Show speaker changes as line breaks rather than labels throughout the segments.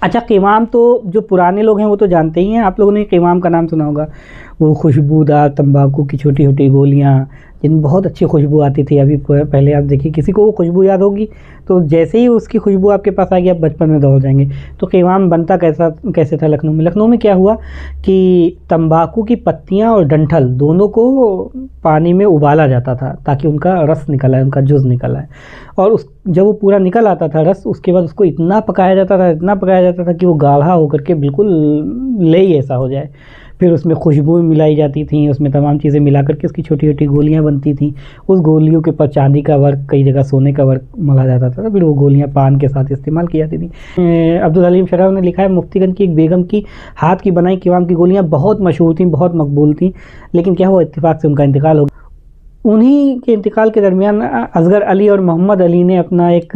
अच्छा, क़िवाम तो जो पुराने लोग हैं वो तो जानते ही हैं, आप लोगों ने क़िवाम का नाम सुना होगा। वो खुशबूदार तंबाकू की छोटी-छोटी गोलियाँ, जिनमें बहुत अच्छी खुशबू आती थी। अभी पहले आप देखिए, किसी को वो खुशबू याद होगी तो जैसे ही उसकी खुशबू आपके पास आएगी आप बचपन में दौड़ जाएंगे। तो क़िवाम बनता कैसे था लखनऊ में? लखनऊ में क्या हुआ कि तंबाकू की पत्तियाँ और डंठल दोनों को पानी में उबाला जाता था ताकि उनका रस निकल आए, उनका जूस निकल आए। और उस जब वो पूरा निकल आता था रस, उसके बाद उसको इतना पकाया जाता था, इतना पकाया जाता था कि वो गाढ़ा होकर के बिल्कुल लेई ऐसा हो जाए। फिर उसमें खुशबू मिलाई जाती थी, उसमें तमाम चीज़ें मिला कर के उसकी छोटी-छोटी गोलियाँ बनती थीं। उस गोलियों के ऊपर चांदी का वर्क, कई जगह सोने का वर्क मला जाता था। फिर वो गोलियाँ पान के साथ इस्तेमाल की जाती थी। अब्दुल हलीम शर्राफ ने लिखा है, मुफ्तीगंज की एक बेगम की हाथ की बनाई क़िवाम की गोलियाँ बहुत मशहूर थीं, बहुत मकबूल थीं, लेकिन क्या हुआ, इत्तेफ़ाक से उनका इंतकाल हो गया। उन्हीं के इंतकाल के दरमियान असगर अली और मोहम्मद अली ने अपना एक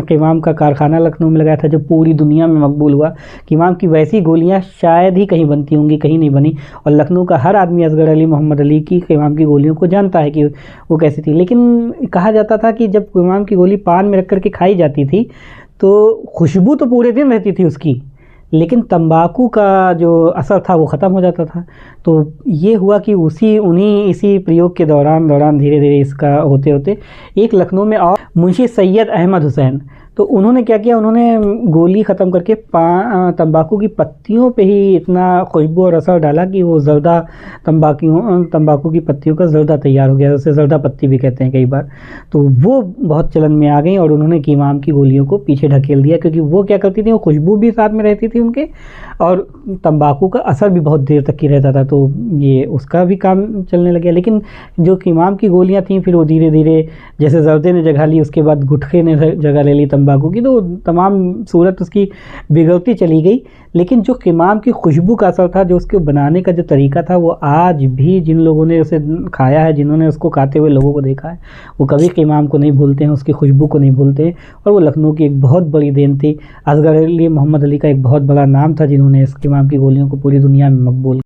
क़िवाम का कारखाना लखनऊ में लगाया था, जो पूरी दुनिया में मकबूल हुआ। क़िवाम की वैसी गोलियाँ शायद ही कहीं बनती होंगी, कहीं नहीं बनी। और लखनऊ का हर आदमी असगर अली, मोहम्मद अली की क़िवाम की गोलियों को जानता है कि वो कैसी थी। लेकिन कहा जाता था कि जब क़िवाम की गोली पान में रख कर के खाई जाती थी तो खुशबू तो पूरे दिन रहती थी उसकी, लेकिन तंबाकू का जो असर था वो ख़त्म हो जाता था। तो ये हुआ कि इसी प्रयोग के दौरान धीरे-धीरे इसका होते-होते एक लखनऊ में और मुंशी सैयद अहमद हुसैन, तो उन्होंने क्या किया, उन्होंने गोली ख़त्म करके तंबाकू की पत्तियों पे ही इतना खुशबू और असर डाला कि वो ज़र्दा तंबाकू की पत्तियों का ज़र्दा तैयार हो गया। उसे ज़र्दा पत्ती भी कहते हैं कई बार। तो वो बहुत चलन में आ गई और उन्होंने क़िवाम की गोलियों को पीछे ढकेल दिया, क्योंकि वो क्या करती थी, वो खुशबू भी साथ में रहती थी उनके, और तंबाकू का असर भी बहुत देर तक की रहता था। तो ये उसका भी काम चलने लग गया। लेकिन जो क़िवाम की गोलियाँ थीं, फिर वो धीरे-धीरे, जैसे ज़र्दे ने जगह ली, उसके बाद गुटखे ने जगह ले ली तंबाकू की, तो तमाम सूरत उसकी बिगड़ती चली गई। लेकिन जो क़िवाम की खुशबू का असर था, जो उसके बनाने का जो तरीका था, वो आज भी जिन लोगों ने उसे खाया है, जिन्होंने उसको खाते हुए लोगों को देखा है, वो कभी क़िवाम को नहीं भूलते हैं, उसकी खुशबू को नहीं भूलते हैं। और वो लखनऊ की एक बहुत बड़ी देन थी। असगर अली, मोहम्मद अली का एक बहुत बड़ा नाम था, जिन्होंने इस क़िवाम की गोलियों को पूरी दुनिया में मकबूल